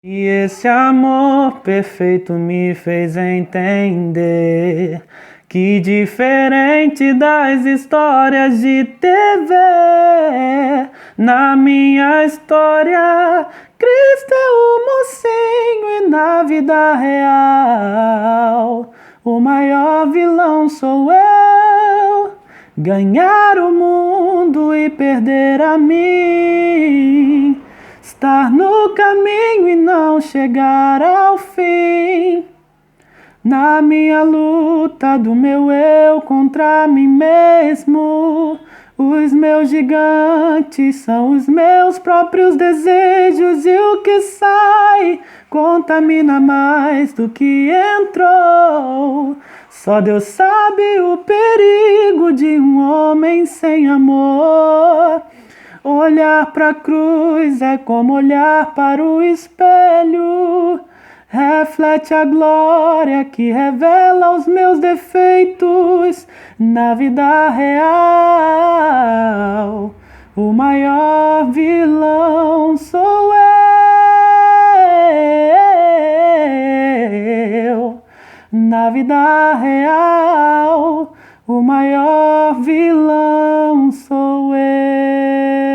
E esse amor perfeito me fez entender que, diferente das histórias de TV, na minha história Cristo é o mocinho, e na vida real o maior vilão sou eu. Ganhar o mundo e perder a mim, estar no caminho e não chegar ao fim. Na minha luta do meu eu contra mim mesmo, os meus gigantes são os meus próprios desejos, e o que sai contamina mais do que entrou. Só Deus sabe o perigo de um homem sem amor. Olhar para a cruz é como olhar para o espelho. Reflete a glória que revela os meus defeitos. Na vida real, o maior vilão sou eu. Na vida real, o maior vilão sou eu.